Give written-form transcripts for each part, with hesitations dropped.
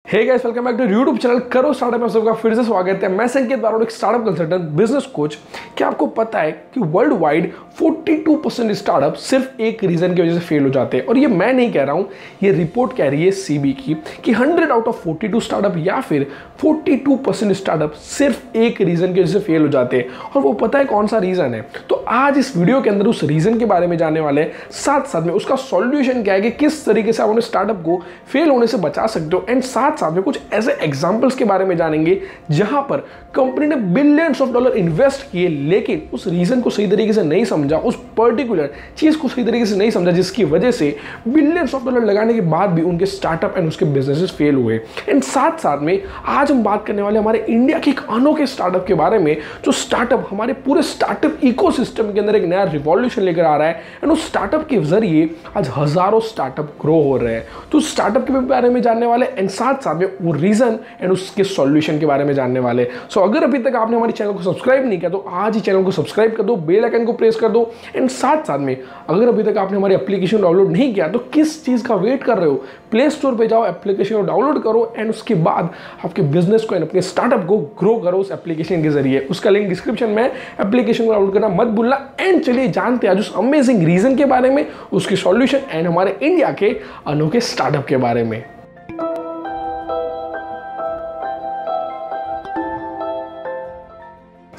Hey guys, welcome back to YouTube channel करो startup में सबका फिर से स्वागत है। मैं संकेत बारोड़, एक स्टार्टअप कंसल्टेंट, बिजनेस कोच। क्या आपको पता है कि वर्ल्ड वाइड 42% स्टार्टअप सिर्फ एक रीजन की वजह से फेल हो जाते हैं। और ये मैं नहीं कह रहा हूँ, ये रिपोर्ट कह रही है सीबी की कि 100 आउट ऑफ 42 स्टार्टअप या फिर 42% स्टार्टअप सिर्फ एक रीजन की वजह से फेल हो जाते हैं। और वो पता है कौन सा रीजन है? तो आज इस वीडियो के अंदर उस रीजन के बारे में जानने वाले हैं, साथ साथ में उसका सॉल्यूशन क्या है कि किस तरीके से आप अपने स्टार्टअप को फेल होने से बचा सकते हो, एंड साथ में कुछ ऐसे एग्जांपल्स के बारे में जानेंगे जहां पर कंपनी ने बिलियंस ऑफ डॉलर इन्वेस्ट किए लेकिन उस रीजन को सही तरीके से नहीं समझा, उस पर्टिकुलर चीज को सही तरीके से नहीं समझा, जिसकी वजह से बिलियंस ऑफ डॉलर लगाने के बाद भी उनके स्टार्टअप एंड उसके बिजनेसेस फेल हुए। एंड साथ में आज हम बात करने वाले हमारे इंडिया के एक अनोखे स्टार्टअप के बारे में, जो स्टार्टअप हमारे पूरे स्टार्टअप इकोसिस्टम के अंदर एक नया रिवॉल्यूशन लेकर आ रहा है। एंड उस स्टार्टअप के जरिए आज हजारों स्टार्टअप ग्रो हो रहे हैं। तो स्टार्टअप के बारे में जानने वाले एंड साथ में वो रीजन एंड उसके सॉल्यूशन के बारे में जानने वाले। सो अगर अभी तक आपने हमारे चैनल को सब्सक्राइब नहीं किया तो आज ही चैनल को सब्सक्राइब कर दो, बेल आइकन को प्रेस कर दो। एंड साथ में अगर अभी तक आपने हमारी एप्लीकेशन डाउनलोड नहीं किया तो किस चीज का वेट कर रहे हो? प्ले स्टोर पे जाओ, एप्लीकेशन को डाउनलोड करो एंड उसके बाद आपके बिजनेस को एंड अपने स्टार्टअप को ग्रो करो उस एप्लीकेशन के जरिए। उसका लिंक डिस्क्रिप्शन में, एप्लीकेशन को डाउनलोड करना मत भूलना। एंड चलिए जानते हैं आज उस अमेजिंग रीजन के बारे में, उसके सॉल्यूशन एंड हमारे इंडिया के अनोखे स्टार्टअप के बारे में।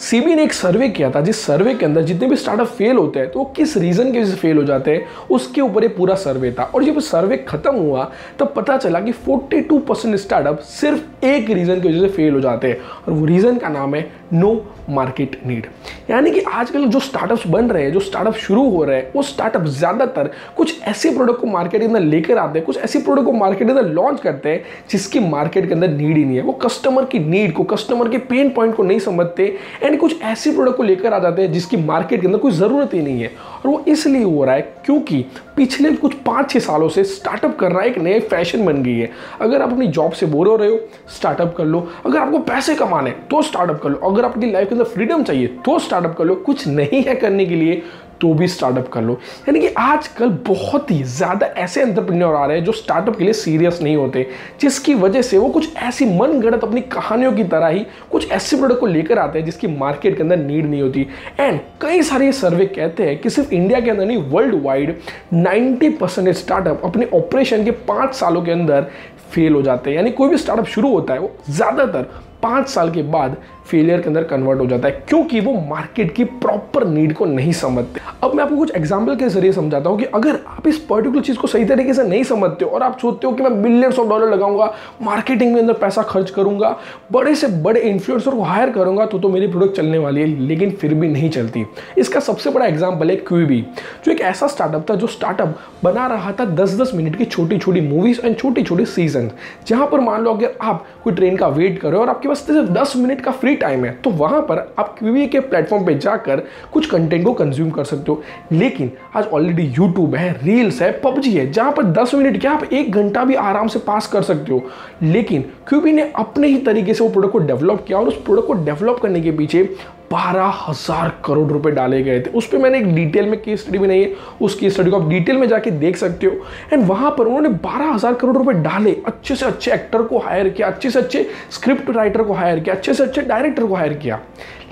सीबी ने एक सर्वे किया था, जिस सर्वे के अंदर जितने भी स्टार्टअप फेल होते हैं तो वो किस रीजन की वजह से फेल हो जाते हैं, उसके ऊपर ये पूरा सर्वे था। और जब सर्वे खत्म हुआ तब पता चला कि 42% स्टार्टअप सिर्फ एक रीजन की वजह से फेल हो जाते हैं, और वो रीजन का नाम है नो मार्केट नीड। यानी कि आजकल जो स्टार्टअप्स बन रहे हैं, जो स्टार्टअप शुरू हो रहे हैं, वो स्टार्टअप ज्यादातर कुछ ऐसे प्रोडक्ट को मार्केट के अंदर लेकर आते हैं, कुछ ऐसी प्रोडक्ट को मार्केट के अंदर लॉन्च करते हैं जिसकी मार्केट के अंदर नीड ही नहीं है। वो कस्टमर की नीड को, कस्टमर के पेन पॉइंट को नहीं समझते एंड कुछ ऐसी प्रोडक्ट को लेकर आ जाते हैं जिसकी मार्केट के अंदर कोई जरूरत ही नहीं है। और वो इसलिए हो रहा है क्योंकि पिछले कुछ 5-6 सालों से स्टार्टअप करना एक नए फैशन बन गई है। अगर आप अपनी जॉब से बोर हो रहे हो, स्टार्टअप कर लो। अगर आपको पैसे कमाने तो स्टार्टअप कर लो। अगर आपकी लाइफ के अंदर फ्रीडम चाहिए तो स्टार्टअप कर लो। कुछ नहीं है करने के लिए तो भी स्टार्टअप कर लो। यानी कि आजकल बहुत ही ज्यादा ऐसे एंटरप्रेन्योर आ रहे हैं जो स्टार्टअप के लिए सीरियस नहीं होते, जिसकी वजह से वो कुछ ऐसी मनगढ़ंत अपनी कहानियों की तरह ही कुछ ऐसे प्रोडक्ट को लेकर आते हैं जिसकी मार्केट के अंदर नीड नहीं होती। एंड कई सारे सर्वे कहते हैं कि सिर्फ इंडिया के अंदर नहीं, वर्ल्ड वाइड 90% स्टार्टअप अपने ऑपरेशन के 5 सालों के अंदर फेल हो जाते हैं। यानी कोई भी स्टार्टअप शुरू होता है वो ज्यादातर 5 साल के बाद फेलियर के अंदर कन्वर्ट हो जाता है, क्योंकि वो मार्केट की प्रॉपर नीड को नहीं समझते। अब मैं आपको कुछ एग्जांपल के जरिए समझाता हूं कि अगर आप इस पर्टिकुलर चीज को सही तरीके से नहीं समझते हो और आप सोचते हो कि मैं बिलियंस ऑफ डॉलर लगाऊंगा, मार्केटिंग में अंदर पैसा खर्च करूंगा, बड़े से बड़े इन्फ्लुएंसर को हायर करूंगा तो मेरी प्रोडक्ट चलने वाली है, लेकिन फिर भी नहीं चलती। इसका सबसे बड़ा एग्जाम्पल है क्यूबी, जो एक ऐसा स्टार्टअप था जो स्टार्टअप बना रहा था 10-10 मिनट की छोटी छोटी मूवीज एंड छोटी छोटी सीजन। जहां पर मान लो अगर आप कोई ट्रेन का वेट कर रहे हो और आपके पास सिर्फ 10 मिनट का फ्री टाइम है तो वहां पर आप क्यूबी के प्लेटफॉर्म पे जाकर कुछ कंटेंट को कंज्यूम कर सकते हो। लेकिन आज ऑलरेडी यूट्यूब है, रील्स है, पबजी है, जहां पर 10 मिनट क्या आप 1 घंटा भी आराम से पास कर सकते हो। लेकिन क्यूबी ने अपने ही तरीके से वो प्रोडक्ट को डेवलप किया और उस प्रोडक्ट को डेवलप करने के पीछे 12,000 करोड़ रुपए डाले गए थे। उस पर मैंने एक डिटेल में केस स्टडी बनाई है, उस केस स्टडी को आप डिटेल में जाके देख सकते हो। एंड वहां पर उन्होंने 12,000 करोड़ रुपए डाले, अच्छे से अच्छे एक्टर को हायर किया, अच्छे से अच्छे स्क्रिप्ट राइटर को हायर किया, अच्छे से अच्छे डायरेक्टर को हायर किया,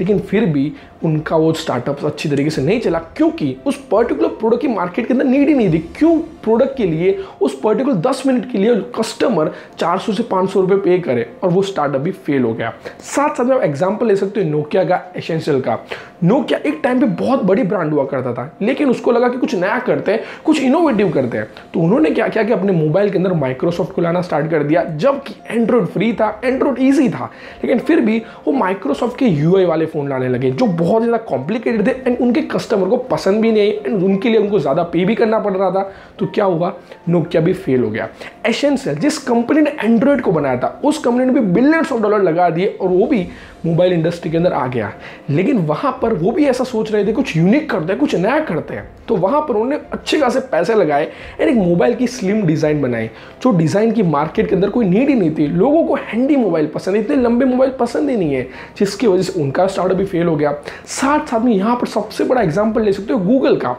लेकिन फिर भी उनका वो स्टार्टअप अच्छी तरीके से नहीं चला, क्योंकि उस पर्टिकुलर प्रोडक्ट की मार्केट के अंदर नीड ही नहीं थी। क्यों? प्रोडक्ट के लिए उस पर्टिकुलर 10 मिनट के लिए कस्टमर 400 से 500 रुपए पे करे और वो स्टार्टअप भी फेल हो गया। साथ में आप एग्जांपल ले सकते हो नोकिया का, एसेंशियल का। नोकिया एक टाइम पे बहुत बड़ी ब्रांड हुआ करता था, लेकिन उसको लगा कि कुछ नया करते हैं, कुछ इनोवेटिव करते हैं, तो उन्होंने क्या किया कि अपने मोबाइल के अंदर माइक्रोसॉफ्ट को लाना स्टार्ट कर दिया। जबकि एंड्रॉइड फ्री था, एंड्रॉइड ईजी था, लेकिन फिर भी वो माइक्रोसॉफ्ट के यूआई वाले फोन लाने लगे जो बहुत ज़्यादा कॉम्प्लिकेटेड थे एंड उनके कस्टमर को पसंद भी नहीं एंड उनके लिए उनको ज़्यादा पे भी करना पड़ रहा था। तो क्या हुआ? नोकिया भी फेल हो गया। एसेंशियल, जिस कंपनी ने एंड्रॉइड को बनाया था, उस कंपनी ने भी बिलियंस ऑफ डॉलर लगा दिए और वो भी मोबाइल इंडस्ट्री के अंदर आ गया। लेकिन वहां पर वो भी ऐसा सोच रहे थे कुछ यूनिक करते हैं, कुछ नया करते हैं, तो वहां पर उन्होंने अच्छे खासे पैसे लगाए और एक मोबाइल की स्लिम डिजाइन बनाई, जो डिजाइन की मार्केट के अंदर कोई नीड ही नहीं थी। लोगों को हैंडी मोबाइल पसंद है, इतने लंबे मोबाइल पसंद ही नहीं है, जिसकी वजह से उनका स्टार्टअप भी फेल हो गया। साथ साथ में यहाँ पर सबसे बड़ा एग्जाम्पल ले सकते हो गूगल का।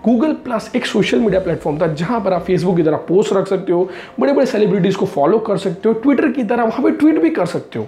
गूगल प्लस एक सोशल मीडिया प्लेटफॉर्म था जहां पर आप फेसबुक की तरह पोस्ट रख सकते हो, बड़े बड़े सेलिब्रिटीज़ को फॉलो कर सकते हो, ट्विटर की तरह वहाँ पर ट्वीट भी कर सकते हो।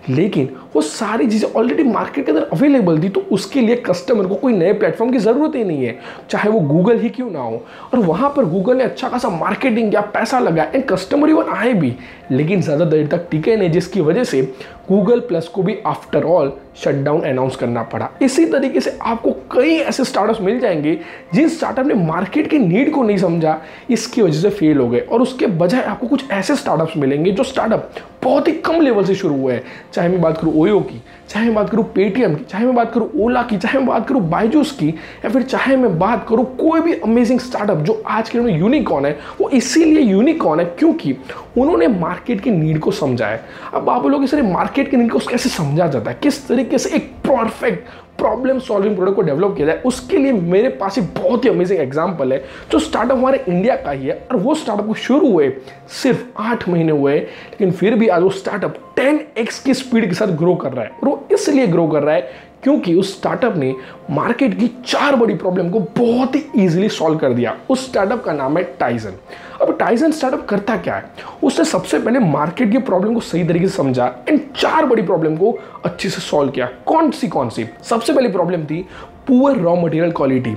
लेकिन वो सारी चीज़ें ऑलरेडी मार्केट के अंदर अवेलेबल थी, तो उसके लिए कस्टमर को कोई नए प्लेटफॉर्म की ज़रूरत ही नहीं है, चाहे वो गूगल ही क्यों ना हो। और वहाँ पर गूगल ने अच्छा खासा मार्केटिंग किया, पैसा लगा, एंड कस्टमर इवन आए भी, लेकिन ज़्यादा देर तक टिके नहीं, जिसकी वजह से गूगल प्लस को भी आफ्टर ऑल शटडाउन अनाउंस करना पड़ा। इसी तरीके से आपको कई ऐसे स्टार्टअप्स मिल जाएंगे जिन स्टार्टअप ने मार्केट की नीड को नहीं समझा, इसकी वजह से फेल हो गए, और उसके बजाय आपको कुछ ऐसे स्टार्टअप्स मिलेंगे जो स्टार्टअप बहुत ही कम लेवल से शुरू हुए हैं। चाहे मैं बात करूँ ओयो की, चाहे मैं बात करूँ पेटीएम की, चाहे मैं बात करूँ ओला की, चाहे मैं बात करूँ बायजूस की, या फिर चाहे मैं बात करूँ कोई भी अमेजिंग स्टार्टअप जो आज के लिए यूनिकॉर्न है। वो इसीलिए यूनिकॉर्न है क्योंकि उन्होंने मार्केट की नीड को समझा है। अब आप लोग इस मार्केट की नीड को कैसे समझा जाता है, किस तरीके से एक परफेक्ट प्रॉब्लम सॉल्विंग प्रोडक्ट को डेवलप किया जाए, उसके लिए मेरे पास एक बहुत ही अमेजिंग एग्जांपल है जो स्टार्टअप हमारे इंडिया का ही है। और वो स्टार्टअप को शुरू हुए सिर्फ 8 महीने हुए, लेकिन फिर भी आज वो स्टार्टअप 10x की स्पीड के साथ ग्रो कर रहा है। और वो इसलिए ग्रो कर रहा है क्योंकि उस स्टार्टअप ने मार्केट की 4 बड़ी प्रॉब्लम को बहुत ही इजीली सॉल्व कर दिया। उस स्टार्टअप का नाम है टाइजन। अब टाइजन स्टार्टअप करता क्या है, उसने सबसे पहले मार्केट की प्रॉब्लम को सही तरीके से समझा एंड 4 बड़ी प्रॉब्लम को अच्छे से सॉल्व किया। कौन सी? सबसे पहली प्रॉब्लम थी poor raw material quality.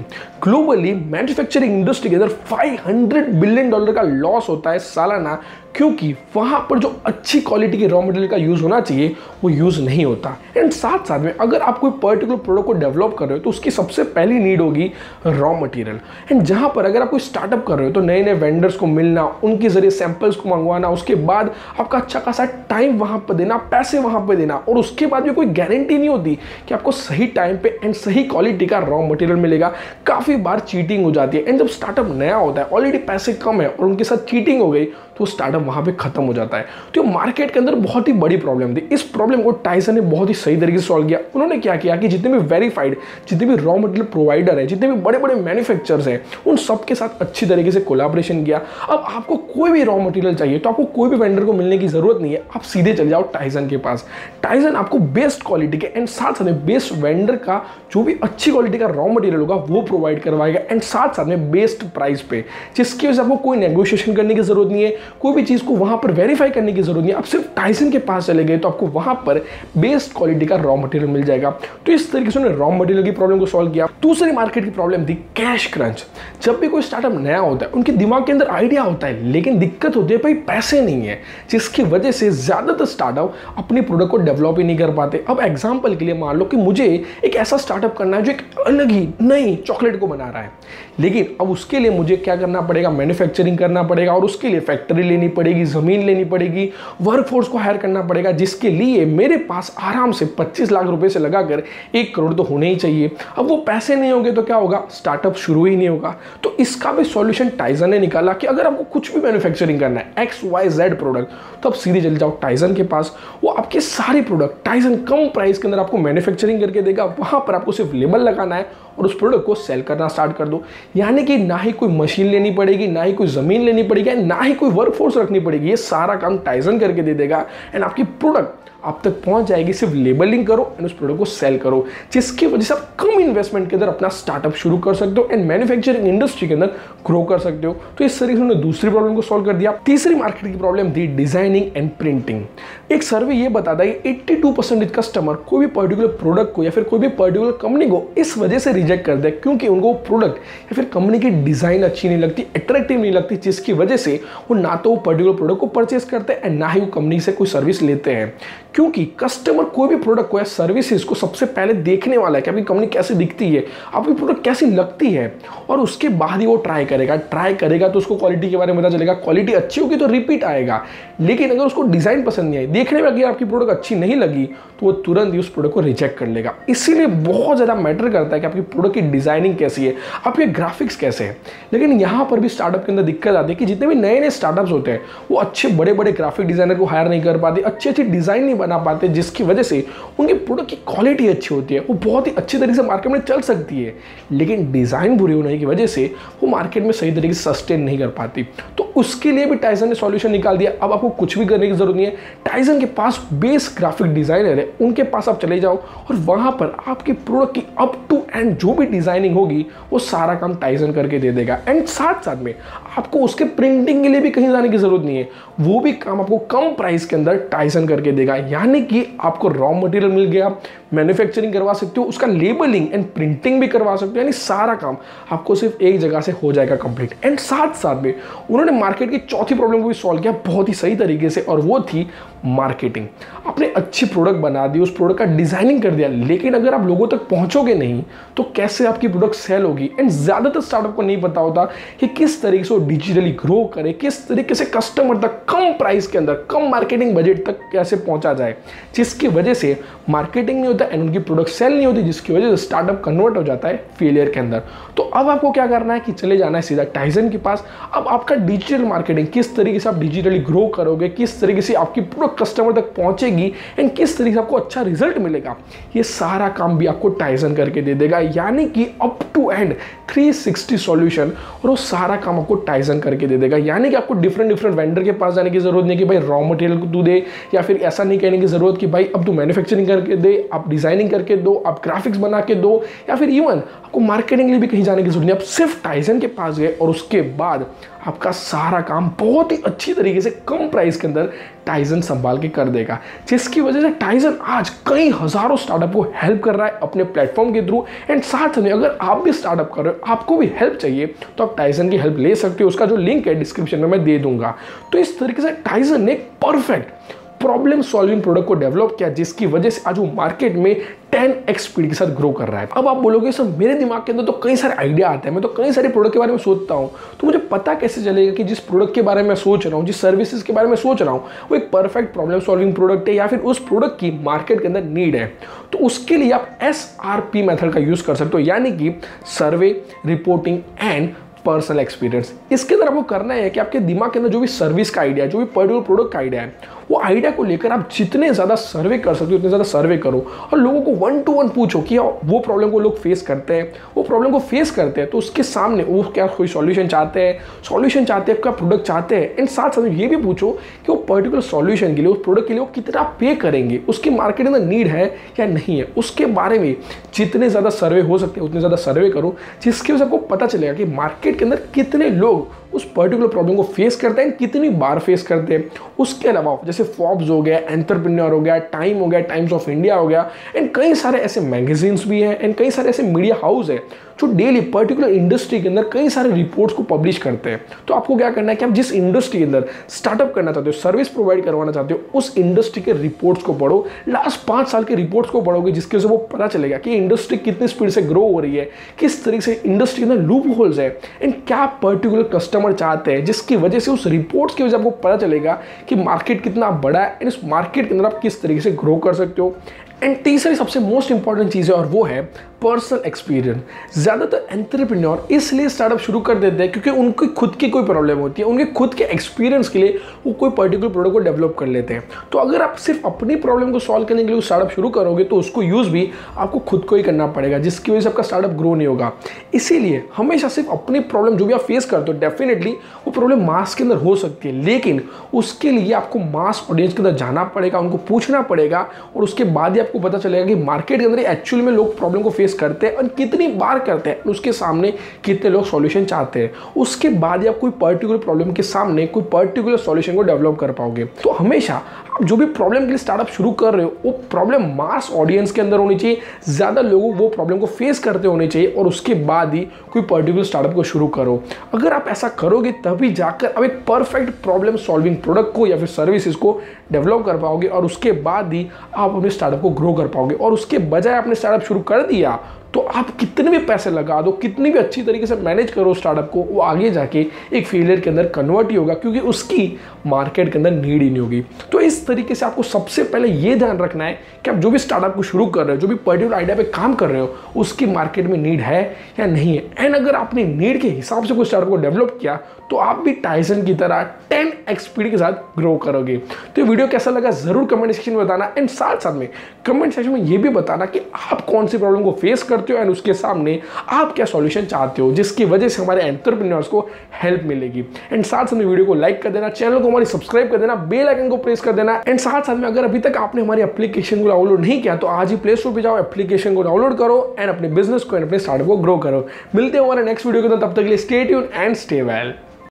Globally manufacturing industry के अंदर $500 बिलियन का लॉस होता है सालाना, क्योंकि वहाँ पर जो अच्छी क्वालिटी के रॉ मटेरियल का यूज़ होना चाहिए वो यूज़ नहीं होता। एंड साथ साथ में अगर आप कोई पर्टिकुलर प्रोडक्ट को डेवलप कर रहे हो तो उसकी सबसे पहली नीड होगी रॉ मटेरियल। एंड जहाँ पर अगर आप कोई स्टार्टअप कर रहे हो तो नए नए वेंडर्स को मिलना, उनके जरिए सैंपल्स को मंगवाना, उसके बाद आपका अच्छा खासा टाइम वहाँ पर देना, पैसे वहाँ पर देना, और उसके बाद भी कोई गारंटी नहीं होती कि आपको सही टाइम पे एंड सही क्वालिटी का रॉ मटेरियल मिलेगा। काफ़ी बार चीटिंग हो जाती है, एंड जब स्टार्टअप नया होता है, ऑलरेडी पैसे कम है और उनके साथ चीटिंग हो गई तो स्टार्टअप वहाँ पे खत्म हो जाता है। तो मार्केट के अंदर बहुत ही बड़ी प्रॉब्लम थी। इस प्रॉब्लम को टाइसन ने बहुत ही सही तरीके से सॉल्व किया। उन्होंने क्या किया कि जितने भी वेरीफाइड, जितने भी रॉ मटेरियल प्रोवाइडर है, जितने भी बड़े बड़े मैन्युफैक्चरर्स हैं, उन सब के साथ अच्छी तरीके से कोलैबोरेशन किया। अब आपको कोई भी रॉ मटेरियल चाहिए तो आपको कोई भी वेंडर को मिलने की जरूरत नहीं है, आप सीधे चले जाओ टाइसन के पास। टाइसन आपको बेस्ट क्वालिटी के एंड साथ साथ में बेस्ट वेंडर का जो भी अच्छी क्वालिटी का रॉ मटेरियल होगा वो प्रोवाइड करवाएगा, एंड साथ साथ में बेस्ट प्राइस पे, जिसकी वजह से आपको कोई नेगोशिएशन करने की जरूरत नहीं है, कोई भी चीज़ को वहाँ पर वेरीफाई करने की जरूरत नहीं है। आप सिर्फ टाइसन के पास चले गए तो आपको वहाँ पर बेस्ट क्वालिटी का रॉ मटेरियल मिल जाएगा। तो इस तरीके से उन्होंने रॉ मटेरियल की प्रॉब्लम को सॉल्व किया। दूसरी मार्केट की प्रॉब्लम थी कैश क्रंच। जब भी कोई स्टार्टअप नया होता है उनके दिमाग के अंदर आइडिया होता है, लेकिन दिक्कत होती है भाई पैसे नहीं है, जिसकी वजह से ज़्यादातर स्टार्टअप अपनी प्रोडक्ट को डेवलप ही नहीं कर पाते। अब एग्जाम्पल के लिए मान लो कि मुझे एक ऐसा स्टार्टअप करना है जो एक अलग ही नई चॉकलेट को बना रहा है, लेकिन अब उसके लिए मुझे क्या करना पड़ेगा, मैन्युफैक्चरिंग करना पड़ेगा, और उसके लिए फैक्ट्री लेनी पड़ेगी, ज़मीन लेनी पड़ेगी, वर्कफोर्स को हायर करना पड़ेगा, जिसके लिए मेरे पास आराम से 25 लाख रुपए से लगाकर 1 करोड़ तो होने ही चाहिए। अब वो पैसे नहीं होंगे तो क्या होगा, स्टार्टअप शुरू ही नहीं होगा। तो इसका भी सॉल्यूशन टाइसन ने निकाला कि अगर आपको कुछ भी मैन्युफैक्चरिंग करना है, XYZ प्रोडक्ट, तो आप सीधे चले जाओ टाइसन के पास। वो आपके सारे प्रोडक्ट टाइसन कम प्राइस के अंदर आपको मैन्युफैक्चरिंग करके देगा। वहाँ पर आपको सिर्फ लेबल लगाना है और उस प्रोडक्ट को सेल करना स्टार्ट कर दो। यानी कि ना ही कोई मशीन लेनी पड़ेगी, ना ही कोई ज़मीन लेनी पड़ेगी, ना ही कोई वर्कफोर्स रखनी पड़ेगी। ये सारा काम टाइसन करके दे देगा, एंड आपकी प्रोडक्ट आप तक पहुंच जाएगी। सिर्फ लेबलिंग करो एंड उस प्रोडक्ट को सेल करो, जिसकी वजह से आप कम इन्वेस्टमेंट के अंदर अपना स्टार्टअप शुरू कर सकते हो एंड मैन्युफैक्चरिंग इंडस्ट्री के अंदर ग्रो कर सकते हो। तो इस तरीके से उन्होंने दूसरी प्रॉब्लम को सॉल्व कर दिया। तीसरी मार्केट की प्रॉब्लम थी डिजाइनिंग एंड प्रिंटिंग। एक सर्वे ये बताता है कि 82% कस्टमर कोई भी पर्टिकुलर प्रोडक्ट को या फिर कोई भी पर्टिकुलर कंपनी को इस वजह से रिजेक्ट कर दे क्योंकि उनको प्रोडक्ट या फिर कंपनी की डिजाइन अच्छी नहीं लगती, अट्रैक्टिव नहीं लगती, जिसकी वजह से वो ना तो वो पर्टिकुलर प्रोडक्ट को परचेस करते हैं एंड ना ही वो कंपनी से कोई सर्विस लेते हैं। क्योंकि कस्टमर कोई भी प्रोडक्ट को या सर्विसेज को सबसे पहले देखने वाला है कि आपकी कंपनी कैसी दिखती है, आपकी प्रोडक्ट कैसी लगती है, और उसके बाद ही वो ट्राई करेगा तो उसको क्वालिटी के बारे में पता चलेगा। क्वालिटी अच्छी होगी तो रिपीट आएगा, लेकिन अगर उसको डिज़ाइन पसंद नहीं आई, देखने में अगर आपकी प्रोडक्ट अच्छी नहीं लगी तो वो तुरंत ही उस प्रोडक्ट को रिजेक्ट कर लेगा। इसीलिए बहुत ज़्यादा मैटर करता है कि आपकी प्रोडक्ट की डिज़ाइनिंग कैसी है, आपके ग्राफिक्स कैसे हैं। लेकिन यहाँ पर भी स्टार्टअप के अंदर दिक्कत आती है कि जितने भी नए नए स्टार्टअप्स होते हैं वो अच्छे बड़े बड़े ग्राफिक डिज़ाइनर को हायर नहीं कर पाते, अच्छी अच्छी डिज़ाइन नहीं बना पाते, जिसकी वजह से उनके प्रोडक्ट की क्वालिटी अच्छी होती है, वो बहुत ही अच्छी तरीके से मार्केट में चल सकती है, लेकिन डिज़ाइन बुरी होने की वजह से वो मार्केट में सही तरीके से सस्टेन नहीं कर पाती। तो उसके लिए भी टाइसन ने सॉल्यूशन निकाल दिया। अब आपको कुछ भी करने की जरूरत नहीं है, टाइसन टाइजन के पास बेस ग्राफिक डिजाइनर है, उनके पास आप चले जाओ और वहां पर आपके प्रोडक्ट की अप टू एंड जो भी डिजाइनिंग होगी वो सारा काम टाइजन करके दे देगा। एंड साथ साथ में आपको उसके प्रिंटिंग के लिए भी कहीं जाने की जरूरत नहीं है, वो भी काम आपको कम प्राइस के अंदर टाइजन करके देगा। यानी कि आपको रॉ मटेरियल मिल गया, मैन्युफैक्चरिंग करवा सकते हो, उसका लेबलिंग एंड प्रिंटिंग भी करवा सकते हो, यानी सारा काम आपको सिर्फ एक जगह से हो जाएगा कंप्लीट। एंड साथ साथ में उन्होंने मार्केट की चौथी प्रॉब्लम को भी सॉल्व किया बहुत ही सही तरीके से, और वो थी मार्केटिंग। आपने अच्छी प्रोडक्ट बना दी, उस प्रोडक्ट का डिजाइनिंग कर दिया, लेकिन अगर आप लोगों तक पहुंचोगे नहीं तो कैसे आपकी प्रोडक्ट सेल होगी। एंड ज्यादातर स्टार्टअप को नहीं पता होता कि किस तरीके से वो डिजिटली ग्रो करे, किस तरीके से कस्टमर तक कम प्राइस के अंदर, कम मार्केटिंग बजट तक कैसे पहुंचा जाए, जिसकी वजह से मार्केटिंग नहीं होता एंड उनकी प्रोडक्ट सेल नहीं होती, जिसकी वजह से स्टार्टअप कन्वर्ट हो जाता है फेलियर के अंदर। तो अब आपको क्या करना है कि चले जाना है सीधा टाइजन के पास। अब आपका डिजिटल मार्केटिंग, किस तरीके से आप डिजिटली ग्रो करोगे, किस तरीके से आपकी प्रोडक्ट कस्टमर तक पहुंचेगी एंड किस तरीके से आपको अच्छा रिजल्ट मिलेगा, ये सारा काम भी आपको टाइजन करके दे देगा। यानी कि अप टू एंड 360 सॉल्यूशन, और वो सारा काम आपको टाइजन करके दे देगा। यानी कि आपको डिफरेंट वेंडर के पास जाने की जरूरत नहीं कि भाई रॉ मटेरियल को तू दे, या फिर ऐसा नहीं कहने की जरूरत कि भाई अब तू मैन्युफैक्चरिंग करके दे, आप डिजाइनिंग करके दो, आप ग्राफिक्स बना के दो, या फिर इवन आपको मार्केटिंग के लिए भी कहीं जाने की जरूरत नहीं। आप सिर्फ टाइजन के पास गए और उसके बाद आपका सारा काम बहुत ही अच्छी तरीके से कम प्राइस के अंदर टाइजन संभाल के कर देगा, जिसकी वजह से टाइजन आज कई हजारों स्टार्टअप को हेल्प कर रहा है अपने प्लेटफॉर्म के थ्रू। एंड साथ में अगर आप भी स्टार्टअप कर रहे हो, आपको भी हेल्प चाहिए, तो आप टाइजन की हेल्प ले सकते हो। उसका जो लिंक है डिस्क्रिप्शन में मैं दे दूंगा। तो इस तरीके से टाइजन ने एक परफेक्ट प्रॉब्लम सॉल्विंग प्रोडक्ट को डेवलप किया, जिसकी वजह से आज वो मार्केट में 10x स्पीड के साथ ग्रो कर रहा है। अब आप बोलोगे सर मेरे दिमाग के अंदर तो कई सारे आइडिया आते हैं, मैं तो कई सारे प्रोडक्ट के बारे में सोचता हूं, तो मुझे पता कैसे चलेगा कि जिस प्रोडक्ट के बारे में सोच रहा हूं, जिस सर्विसेज के बारे में सोच रहा हूं, वो एक परफेक्ट प्रॉब्लम सॉल्विंग प्रोडक्ट है या फिर उस प्रोडक्ट की मार्केट के अंदर नीड है। तो उसके लिए आप SRP मेथड का यूज कर सकते हो, यानी कि सर्वे, रिपोर्टिंग एंड पर्सनल एक्सपीरियंस। इसके अंदर आपको करना है कि आपके दिमाग के अंदर जो भी सर्विस का आइडिया है, जो भी पर्टिकुलर प्रोडक्ट का आइडिया है, वो आइडिया को लेकर आप जितने ज़्यादा सर्वे कर सकते हो उतने ज़्यादा सर्वे करो, और लोगों को 1 to 1 पूछो कि वो प्रॉब्लम को लोग फेस करते हैं, वो प्रॉब्लम को फेस करते हैं तो उसके सामने वो क्या कोई सॉल्यूशन चाहते हैं, क्या प्रोडक्ट चाहते हैं। एंड साथ साथ ये भी पूछो कि वो पर्टिकुलर सॉल्यूशन के लिए, उस प्रोडक्ट के लिए वो कितना पे करेंगे, उसकी मार्केट में नीड है या नहीं है, उसके बारे में जितने ज़्यादा सर्वे हो सकते हैं उतने ज़्यादा सर्वे करो, जिसकी वजह से आपको पता चलेगा कि मार्केट के अंदर कितने लोग उस पर्टिकुलर प्रॉब्लम को फेस करते हैं, कितनी बार फेस करते हैं। उसके अलावा जैसे फोर्ब्स हो गया, एंटरप्रेन्योर हो गया, टाइम हो गया, टाइम्स ऑफ इंडिया हो गया, एंड कई सारे ऐसे मैगजीन्स भी हैं एंड कई सारे ऐसे मीडिया हाउस है जो डेली पर्टिकुलर इंडस्ट्री के अंदर कई सारे रिपोर्ट्स को पब्लिश करते हैं। तो आपको क्या करना है कि आप जिस इंडस्ट्री के अंदर स्टार्टअप करना चाहते हो, सर्विस प्रोवाइड करवाना चाहते हो, उस इंडस्ट्री के रिपोर्ट्स को पढ़ो, लास्ट 5 साल के रिपोर्ट्स को पढ़ोगे, जिसके वजह से वो पता चलेगा कि इंडस्ट्री कितनी स्पीड से ग्रो हो रही है, किस तरीके से इंडस्ट्री के अंदर लूप होल्स है एंड क्या पर्टिकुलर कस्टमर चाहते हैं, जिसकी वजह से उस रिपोर्ट्स की वजह से आपको पता चलेगा कि मार्केट कितना बड़ा है एंड इस मार्केट के अंदर आप किस तरीके से ग्रो कर सकते हो। एंड तीसरी सबसे मोस्ट इंपॉर्टेंट चीज़ है और वो है पर्सनल एक्सपीरियंस। ज़्यादातर एंटरप्रेन्योर इसलिए स्टार्टअप शुरू कर देते हैं क्योंकि उनकी खुद की कोई प्रॉब्लम होती है, उनके खुद के एक्सपीरियंस के लिए वो कोई पर्टिकुलर प्रोडक्ट को डेवलप कर लेते हैं। तो अगर आप सिर्फ अपनी प्रॉब्लम को सॉल्व करने के लिए स्टार्टअप शुरू करोगे तो उसको यूज़ भी आपको खुद को ही करना पड़ेगा, जिसकी वजह से आपका स्टार्टअप ग्रो नहीं होगा। इसीलिए हमेशा सिर्फ अपनी प्रॉब्लम जो भी आप फेस करते हो, डेफिनेटली वो प्रॉब्लम मास के अंदर हो सकती है, लेकिन उसके लिए आपको मास ऑडियंस के अंदर जाना पड़ेगा, उनको पूछना पड़ेगा, और उसके बाद ही आपको पता चलेगा कि मार्केट के अंदर एक्चुअल में लोग प्रॉब्लम को फेस करते हैं और कितनी बार करते हैं, उसके सामने कितने लोग सॉल्यूशन चाहते हैं। उसके बाद ही आप कोई पर्टिकुलर प्रॉब्लम के सामने कोई पर्टिकुलर सॉल्यूशन को डेवलप कर पाओगे। तो हमेशा आप जो भी प्रॉब्लम के लिए स्टार्टअप शुरू कर रहे हो, वो प्रॉब्लम मास ऑडियंस के अंदर होनी चाहिए, ज़्यादा लोग वो प्रॉब्लम को फेस करते होने चाहिए, और उसके बाद ही कोई पर्टिकुलर स्टार्टअप को शुरू करो। अगर आप ऐसा करोगे तभी जाकर अब एक परफेक्ट प्रॉब्लम सॉल्विंग प्रोडक्ट को या फिर सर्विसेज को डेवलप कर पाओगे, और उसके बाद ही आप अपने स्टार्टअप को ग्रो कर पाओगे। और उसके बजाय आपने स्टार्टअप शुरू कर दिया तो आप कितने भी पैसे लगा दो, कितनी भी अच्छी तरीके से मैनेज करो स्टार्टअप को, वो आगे जाके एक फेलियर के अंदर कन्वर्ट ही होगा, क्योंकि उसकी मार्केट के अंदर नीड ही नहीं होगी। तो इस तरीके से आपको सबसे पहले ये ध्यान रखना है कि आप जो भी स्टार्टअप को शुरू कर रहे हो, जो भी पर्टिकुलर आइडिया पे काम कर रहे हो, उसकी मार्केट में नीड है या नहीं है। एंड अगर आपने नीड के हिसाब से कोई स्टार्टअप को डेवलप किया तो आप भी टाइसन की तरह 10x स्पीड के साथ ग्रो करोगे। तो ये वीडियो कैसा लगा जरूर कमेंट सेक्शन में बताना, एंड साथ साथ में कमेंट सेक्शन में ये भी बताना कि आप कौन सी प्रॉब्लम को फेस करते करते हो एंड उसके सामने आप क्या सॉल्यूशन चाहते हो जिसकी वजह से हमारे एंटरप्रेन्योर्स को हेल्प मिलेगी। एंड साथ साथ में वीडियो को लाइक कर देना, चैनल को हमारी सब्सक्राइब कर देना, बेल आइकन को प्रेस कर देना। एंड साथ साथ में अगर अभी तक आपने हमारी एप्लीकेशन को डाउनलोड नहीं किया तो आज ही प्ले स्टोर पे जाओ, एप्लीकेशन को डाउनलोड करो एंड अपने बिजनेस को एंड अपने स्टार्टअप को ग्रो करो। मिलते हैं हमारे नेक्स्ट वीडियो के अंदर, तब तक के लिए stay tuned and stay well.